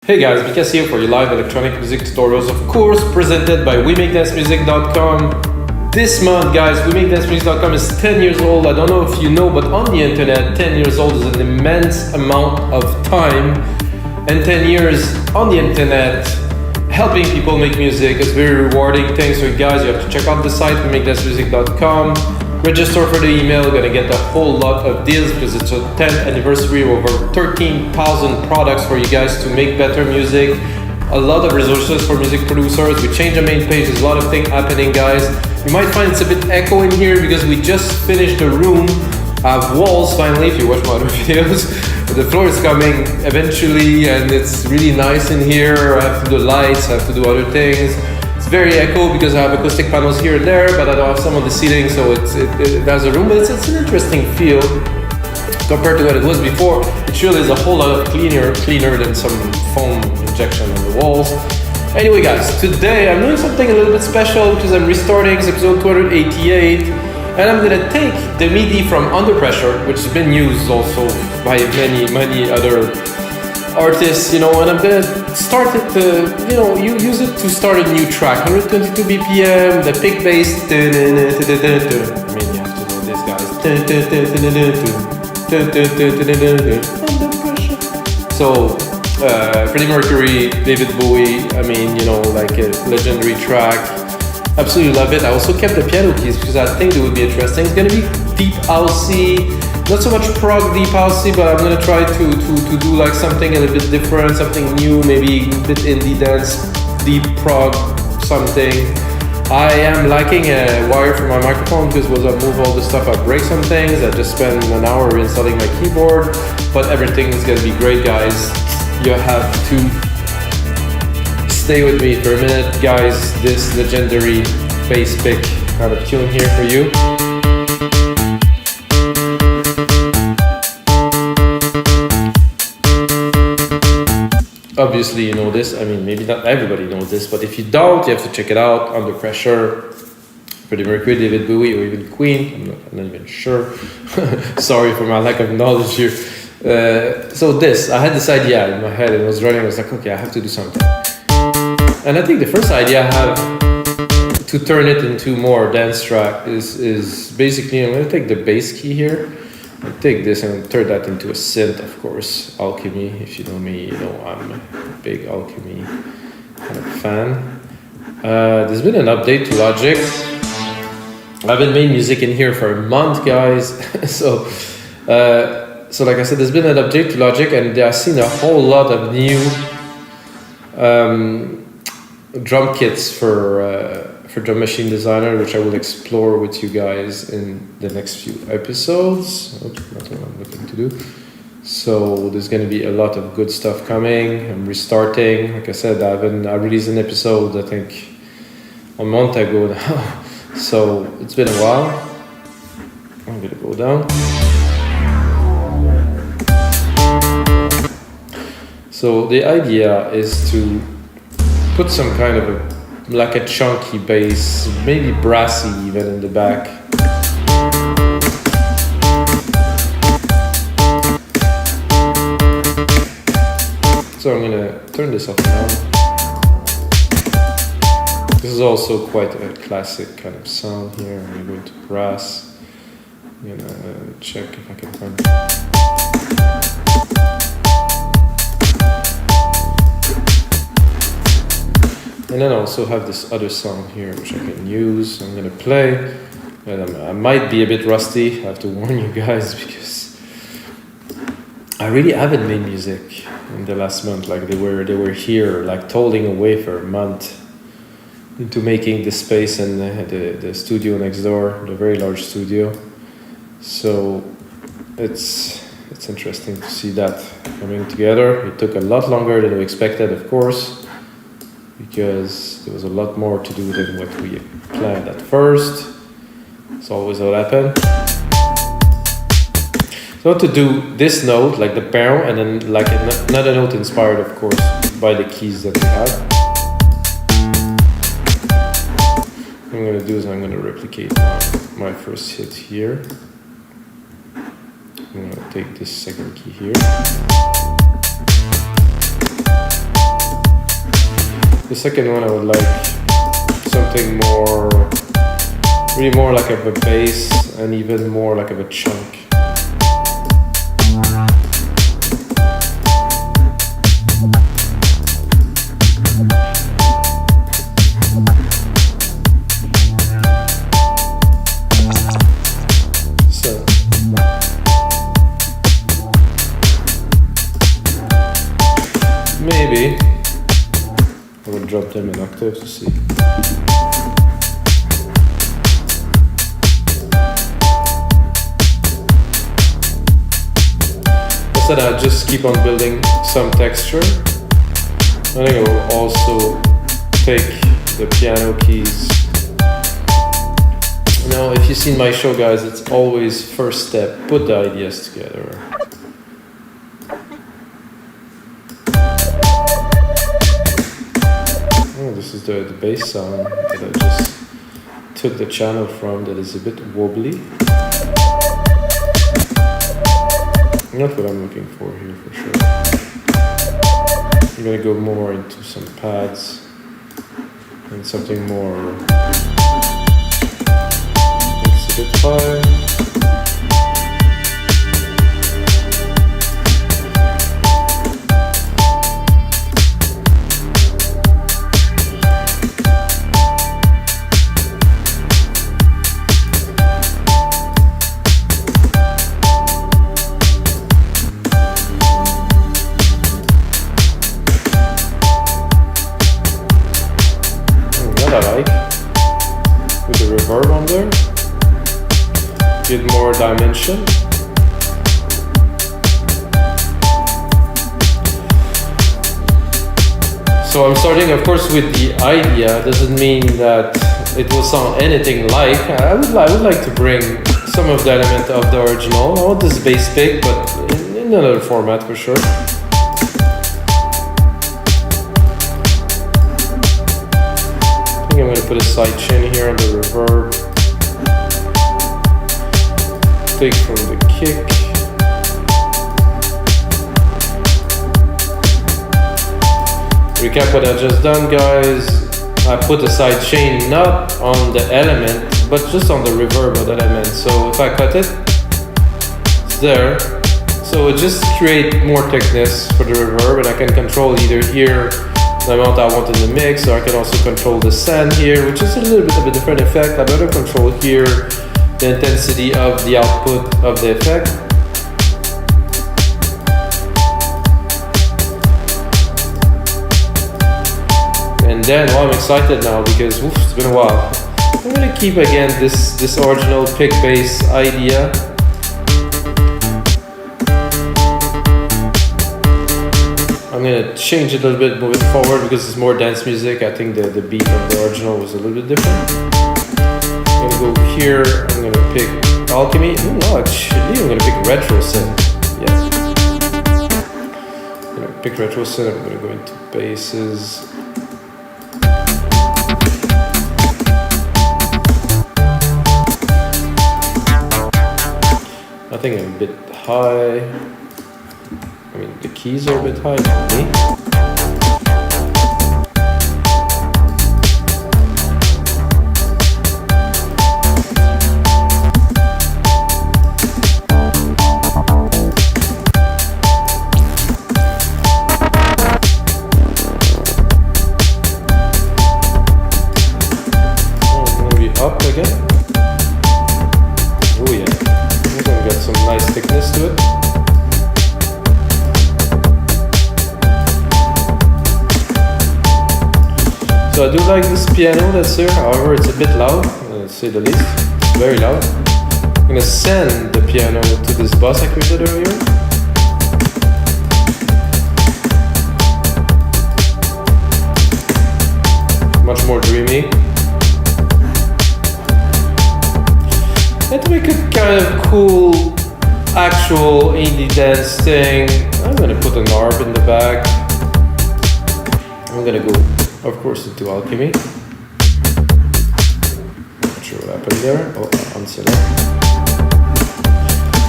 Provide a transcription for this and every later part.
Hey guys, Mikas here for your live electronic music tutorials, of course, presented by WeMakeDanceMusic.com. This month, guys, WeMakeDanceMusic.com is 10 years old. I don't know if you know, but on the internet, 10 years old is an immense amount of time. And 10 years on the internet, helping people make music is very rewarding thing. So guys, you have to check out the site, WeMakeDanceMusic.com. Register for the email, you're gonna get a whole lot of deals because it's a 10th anniversary of over 13,000 products for you guys to make better music. A lot of resources for music producers. We changed the main page, there's a lot of things happening, guys. You might find it's a bit echo in here because we just finished the room. I have walls finally, if you watch my other videos. The floor is coming eventually and it's really nice in here. I have to do lights, I have to do other things. It's very echo because I have acoustic panels here and there, but I don't have some on the ceiling, so it has a room, but it's an interesting feel compared to what it was before. It surely is a whole lot cleaner than some foam injection on the walls. Anyway guys, today I'm doing something a little bit special because I'm restarting episode 288, and I'm gonna take the MIDI from Under Pressure, which has been used also by many other artists, and I'm gonna start it to, you use it to start a new track. 122 BPM, the pick bass. I mean, you have to know this, guys. Under Pressure. So, Freddie Mercury, David Bowie, I mean, like a legendary track. Absolutely love it. I also kept the piano keys because I think it would be interesting. It's gonna be deep housey. Not so much prog deep housey, but I'm gonna try to do like something a little bit different, something new, maybe a bit indie dance, deep prog, something. I am lacking a wire for my microphone because as I move all this stuff, I break some things. I just spent an hour reinstalling my keyboard, but everything is gonna be great, guys. You have to stay with me for a minute, guys. This legendary bass pick kind of tune here for you. Obviously you know this, I mean maybe not everybody knows this, but if you don't, you have to check it out. Under Pressure, Freddie Mercury, David Bowie, or even Queen, I'm not even sure. Sorry for my lack of knowledge here. So I had this idea in my head and I was running, I was like, okay, I have to do something. And I think the first idea I have to turn it into more dance track is basically, I'm gonna take the bass key here. I'll take this and turn that into a synth, of course. Alchemy, if you know me, you know I'm a big Alchemy kind of fan. There's been an update to Logic. I haven't made music in here for a month, guys. So like I said, there's been an update to Logic, and I've seen a whole lot of new drum kits for Drum Machine Designer, which I will explore with you guys in the next few episodes. Oops, that's what I'm looking to do. So there's going to be a lot of good stuff coming. I'm restarting. Like I said, I released an episode, I think, a month ago now. So it's been a while. I'm going to go down. So the idea is to put some kind of like a chunky bass, maybe brassy even in the back. So I'm gonna turn this off now. This is also quite a classic kind of sound here. I'm gonna go into brass. I'm gonna check if I can find it. And then I also have this other song here which I can use. I'm gonna play, and I might be a bit rusty. I have to warn you guys because I really haven't made music in the last month. Like they were here, like toiling away for a month into making the space and the studio next door, the very large studio. So it's interesting to see that coming together. It took a lot longer than we expected, of course, because there was a lot more to do than what we planned at first. It's always what happened. So to do this note, like the pound, and then like another note inspired, of course, by the keys that we have. What I'm gonna do is I'm gonna replicate my first hit here. I'm gonna take this second key here. The second one I would like something more, really more like of a bass and even more like of a chunk. Maybe I will drop them an octave to see. Instead, I'll just keep on building some texture. I think I will also take the piano keys. You know, if you've seen my show, guys, it's always first step, put the ideas together. This is the bass sound that I just took the channel from, that is a bit wobbly. Not what I'm looking for here for sure. I'm gonna go more into some pads and something more, it's a bit high. Reverb on there, get more dimension. So I'm starting, of course, with the idea. Doesn't mean that it will sound anything like. I would like to bring some of the element of the original. I want this bass pick, but in another format for sure. I'm going to put a sidechain here on the reverb. Take from the kick. Recap what I just done, guys. I put a sidechain not on the element, but just on the reverb of the element. So if I cut it, it's there. So it just creates more thickness for the reverb, and I can control either here the amount I want in the mix, or I can also control the send here, which is a little bit of a different effect. I better control here the intensity of the output of the effect. And then, well, I'm excited now because it's been a while. I'm gonna keep again this original pick bass idea. I'm gonna change it a little bit, move it forward because it's more dance music. I think the beat of the original was a little bit different. I'm gonna go here, I'm gonna pick Alchemy. Oh no, actually I'm gonna pick retro synth. Yes. I'm gonna pick retro synth, I'm gonna go into basses. I think I'm a bit high. I mean, the keys are a bit high for me. Oh, maybe up again. Oh yeah, I'm gonna get some nice thickness to it. So I do like this piano that's here, however it's a bit loud, to say the least. It's very loud. I'm gonna send the piano to this bus I created earlier. Much more dreamy. And to make it kind of cool, actual indie dance thing, I'm gonna put an arp in the back. I'm gonna go, of course, into Alchemy. Not sure what happened there. Oh, unselect.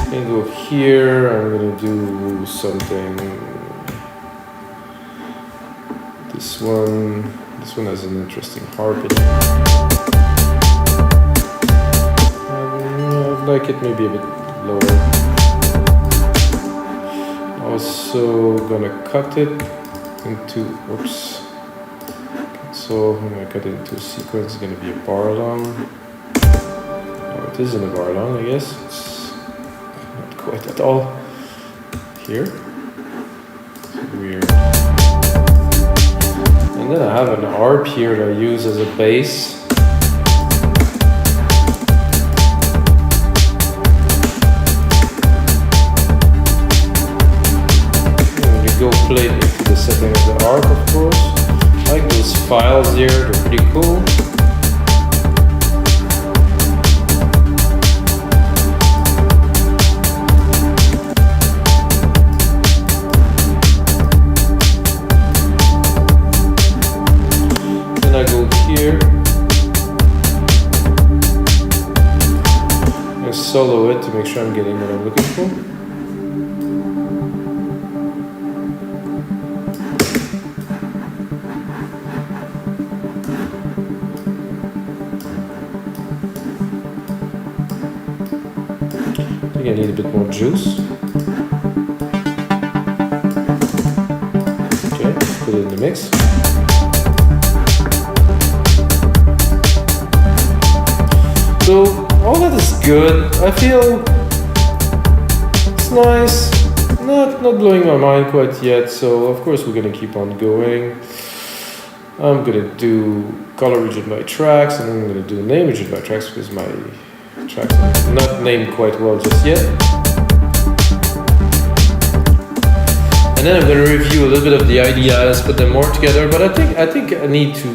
I'm gonna go here. I'm gonna do something. This one. This one has an interesting harp in it. I'd like it maybe a bit lower. Also gonna cut it into, oops. So I'm gonna cut it into a sequence. It's gonna be a bar long. Oh, it isn't a bar long, I guess. It's not quite at all. Here. It's weird. And then I have an arp here that I use as a bass. Go play into the setting of the arp, of course. I like those files here, they're pretty cool. Then I go here and solo it to make sure I'm getting what I'm looking for. I need a bit more juice. Okay, put it in the mix. So all that is good. I feel it's nice. Not blowing my mind quite yet. So of course we're gonna keep on going. I'm gonna do color region by tracks, and then I'm gonna do name region by tracks because my tracks are not named quite well just yet. And then I'm going to review a little bit of the ideas, put them more together. But I think I need to.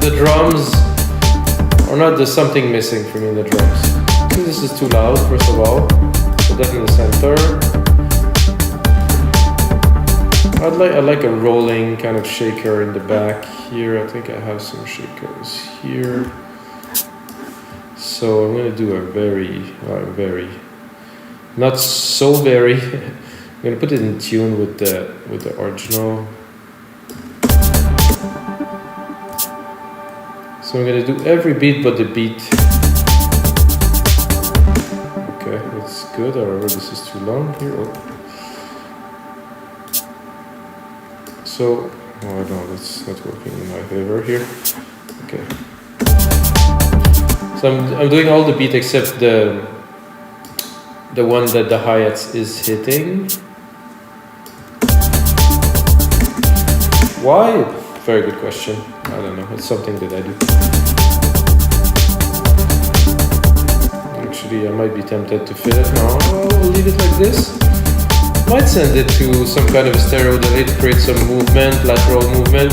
The drums are not. There's something missing for me in the drums. I think this is too loud. First of all, so definitely the center. I'd like a rolling kind of shaker in the back here. I think I have some shakers here. So I'm going to do a very, not so very. I'm going to put it in tune with the original. So I'm going to do every beat but the beat. Okay, that's good. However, this is too long here. Oh. So, oh no, that's not working in my favor here. Okay. So I'm doing all the beat except the one that the hi-hats is hitting. Why? Very good question. I don't know. It's something that I do. Actually, I might be tempted to fill it now. I'll leave it like this. Might send it to some kind of stereo delay to create some movement, lateral movement.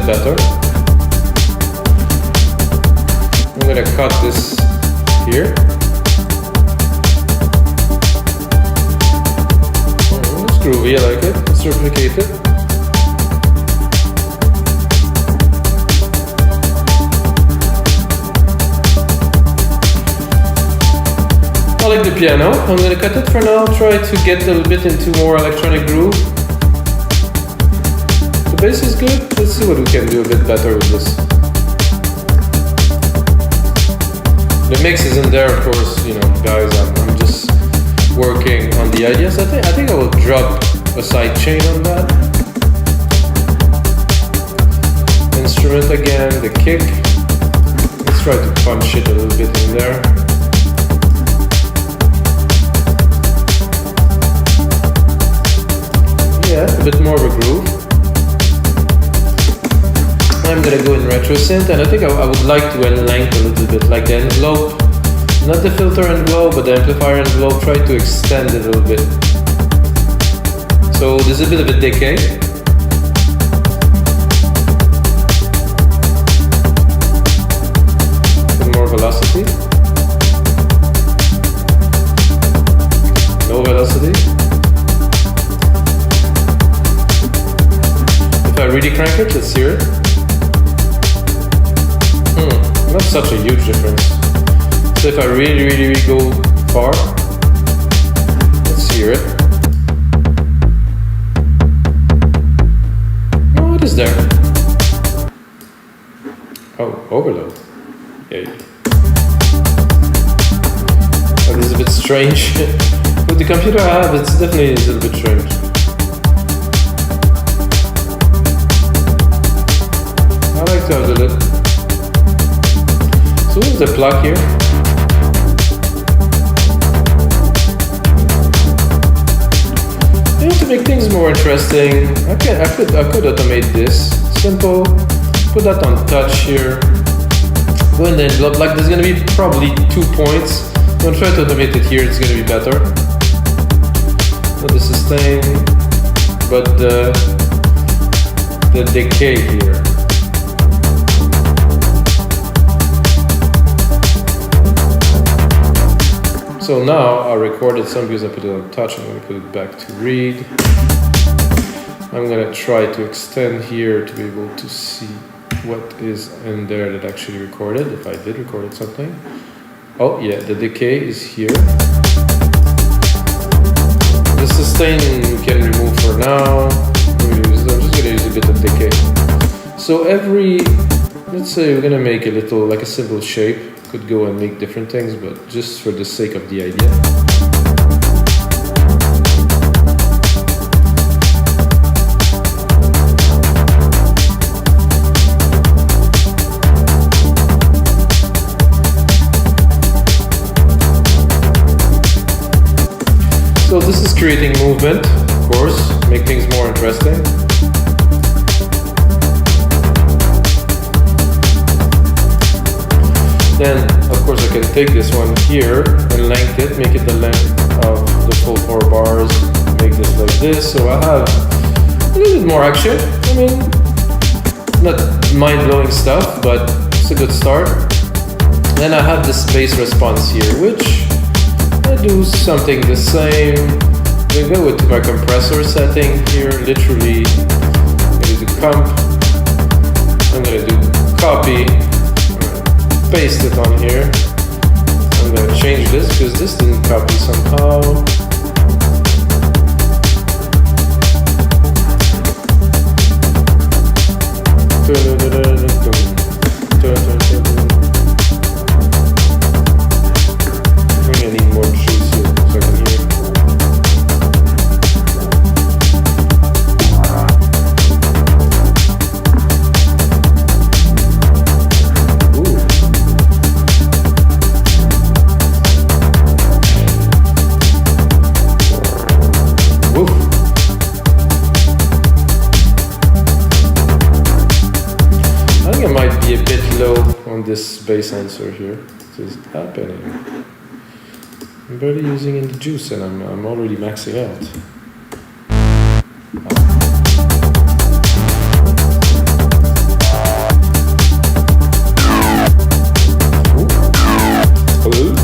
Better. I'm gonna cut this here. It's groovy, I like it. Let's replicate it. I like the piano. I'm gonna cut it for now. Try to get a little bit into more electronic groove. The bass is good. Let's see what we can do a bit better with this. The mix isn't there, of course, you know, guys. I'm just working on the ideas. I think I will drop a sidechain on that. Instrument again, the kick. Let's try to punch it a little bit in there. Yeah, a bit more of a groove. I'm gonna go in retro synth, and I think I would like to enlength a little bit, like the envelope, not the filter envelope, but the amplifier envelope. Try to extend it a little bit. So there's a bit of a decay. With more velocity. No velocity. If I really crank it, let's hear it. such a huge difference. So if I really go far, let's hear it. Oh, what is there? Oh, overload. Yay. Oh, this is a bit strange. With the computer I have, it's definitely a little bit strange. I like to have the lid. So where's the plug here? To make things more interesting, I could automate this. Simple. Put that on touch here. Go and then like there's gonna be probably 2 points. I'm gonna try to automate it here. It's gonna be better. Not the sustain, but the decay here. So now I recorded some because I put it on touch. I'm going to put it back to read. I'm going to try to extend here to be able to see what is in there that actually recorded, if I did record something. Oh yeah, the decay is here. The sustain we can remove for now. I'm just going to use a bit of decay. So let's say we're going to make a little, like a simple shape. Could go and make different things, but just for the sake of the idea. So this is creating movement, of course, make things more interesting. Then, of course, I can take this one here and length it, make it the length of the full 4 bars, make this like this, so I have a little bit more action. I mean, not mind-blowing stuff, but it's a good start. Then I have this bass response here, which I do something the same. I'm gonna go with my compressor setting here, literally. I'm gonna do comp, I'm gonna do copy, paste it on here. I'm going to change this because this didn't copy somehow. I need more juice here so I can hear. This bass answer here. What is happening? I'm barely using in the juice and I'm already maxing out. Hello?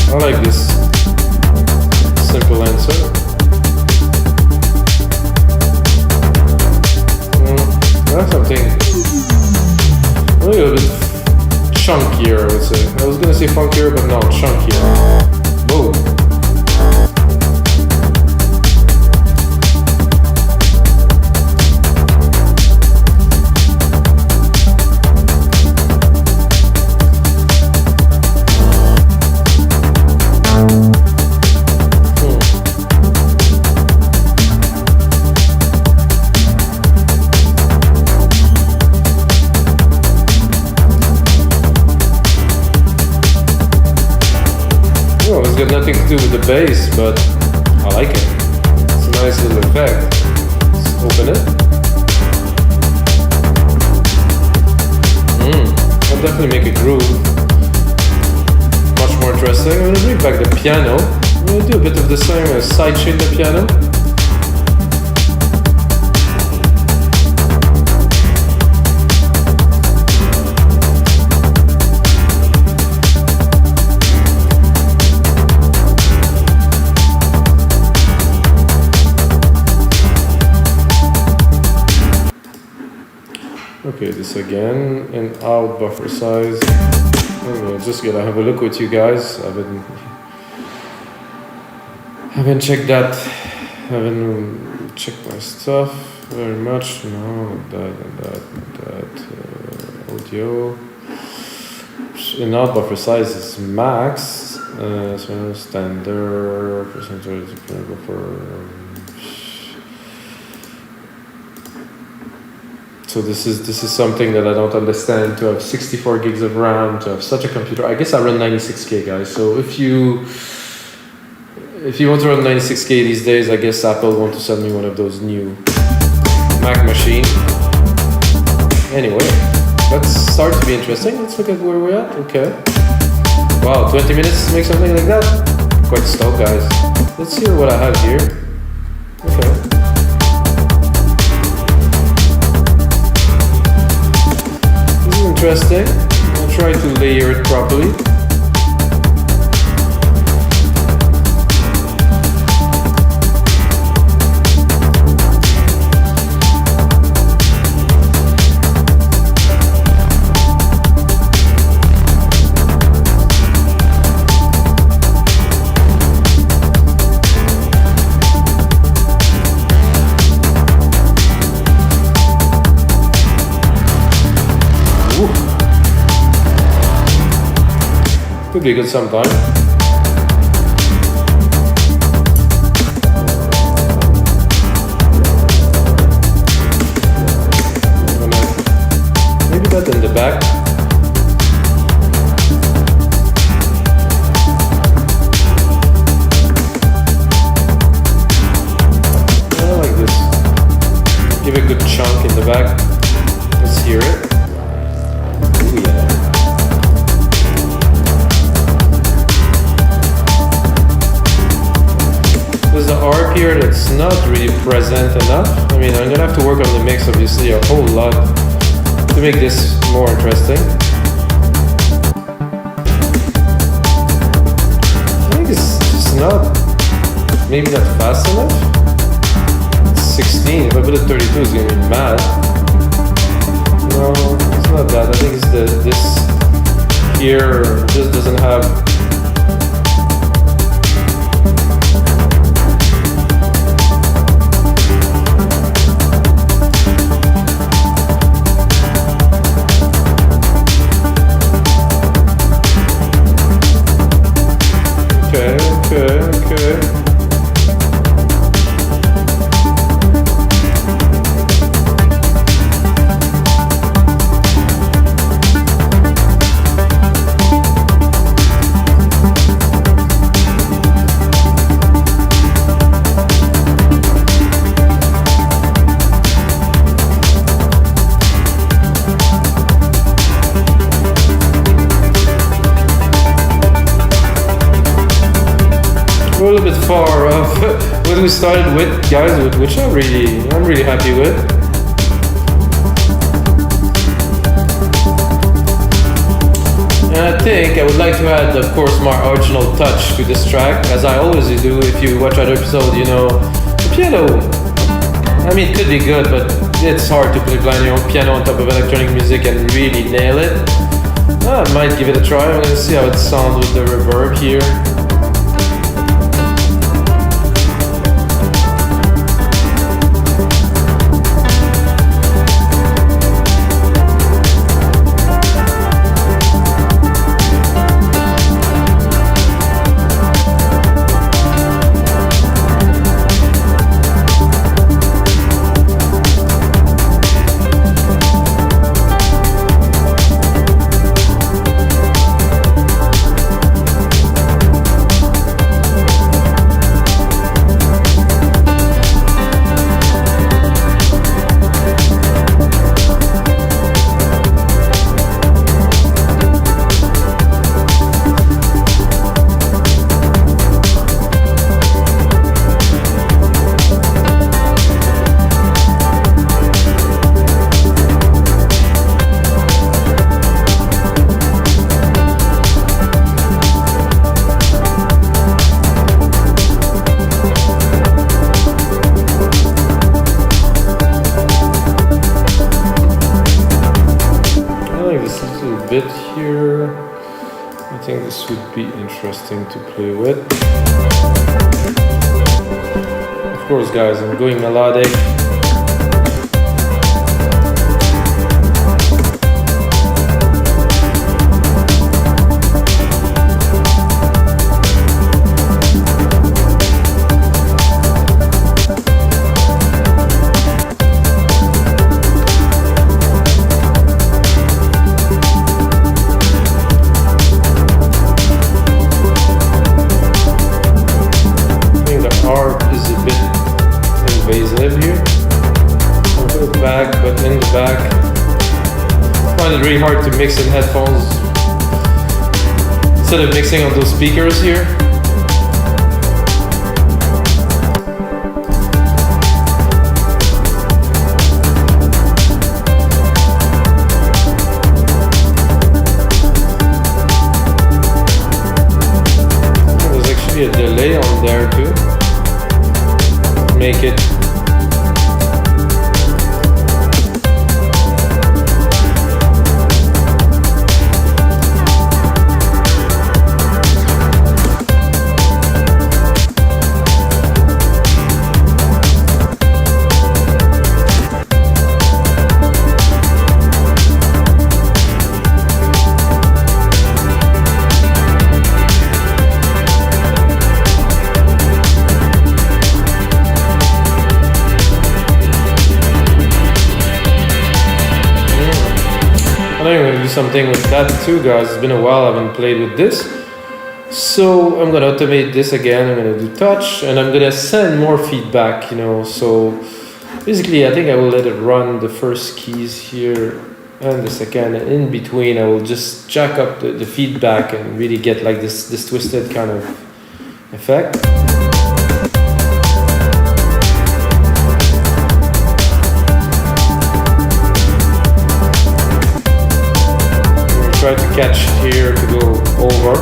I like this simple answer. Something a little bit chunkier, I would say. I was gonna say funkier, but no, chunkier. Boom. It's got nothing to do with the bass, but I like it. It's a nice little effect. Let's open it. I'll definitely make a groove. Much more interesting. I'm gonna bring back the piano. I'm gonna do a bit of the same as Sidechain the piano. Okay, this again, and out buffer size. I'm just gonna have a look with you guys. I haven't checked that. Haven't checked my stuff very much. No, that. Audio. And out buffer size is max. So standard percentage buffer. So this is something that I don't understand. To have 64 gigs of RAM, to have such a computer. I guess I run 96K, guys. So if you want to run 96K these days, I guess Apple want to send me one of those new Mac machine. Anyway, let's start to be interesting. Let's look at where we're at. Okay. Wow, 20 minutes to make something like that? Quite stoked, guys. Let's hear what I have here. Okay. This is interesting. I'll try to layer it properly. Could be good sometime. Maybe that in the back. I like this. Give a good chunk in the back. Let's hear it. Ooh, yeah. There's an arp here that's not really present enough. I mean, I'm gonna have to work on the mix, obviously, a whole lot to make this more interesting. I think it's just not, maybe not fast enough. It's 16, if I put it 32, it's gonna be mad. No, it's not that. I think it's this here just doesn't have. Okay. A little bit far off what we started with, guys, which I'm really happy with. And I think I would like to add, of course, my original touch to this track, as I always do. If you watch other episodes, you know, the piano, I mean, it could be good, but it's hard to play piano on top of electronic music and really nail it. I might give it a try. I'm gonna see how it sounds with the reverb here. this would be interesting to play with. Of course, guys, I'm going melodic. Really hard to mix in headphones instead of mixing on those speakers here. There's actually a delay on there too. Make it something with that too, guys. It's been a while I haven't played with this, so I'm gonna automate this again. I'm gonna do touch and I'm gonna send more feedback, you know. So basically I think I will let it run the first keys here and the second, and in between I will just jack up the feedback and really get like this twisted kind of effect. Try to catch here to go over.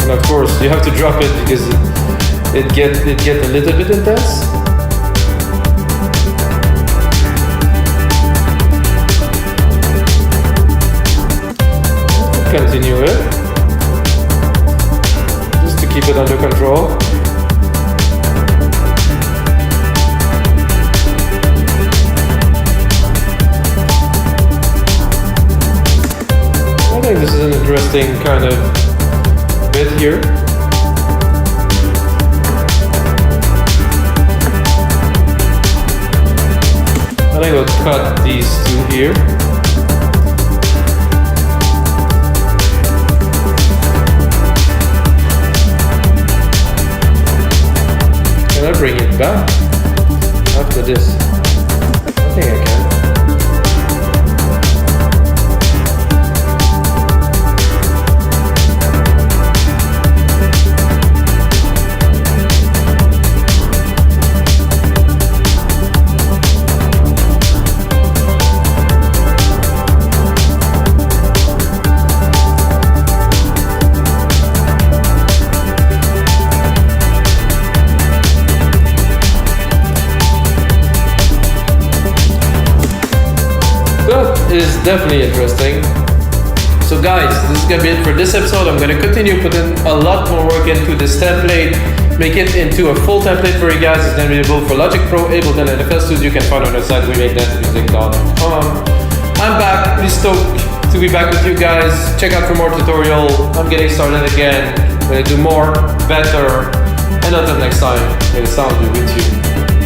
And of course you have to drop it because it get a little bit intense. Continue it just to keep it under control. I think this is an interesting kind of bit here. I think we'll cut these two here. Can I bring it back after this? I think I can. Is definitely interesting. So guys, this is gonna be it for this episode. I'm gonna continue putting a lot more work into this template, make it into a full template for you guys. It's then available for Logic Pro, Ableton, and FL Studio. You can find on our site weMakeDanceMusic.com. I'm back, pretty stoked to be back with you guys. Check out for more tutorial. I'm getting started again. I'm gonna do more, better, and until next time, may the sound be with you.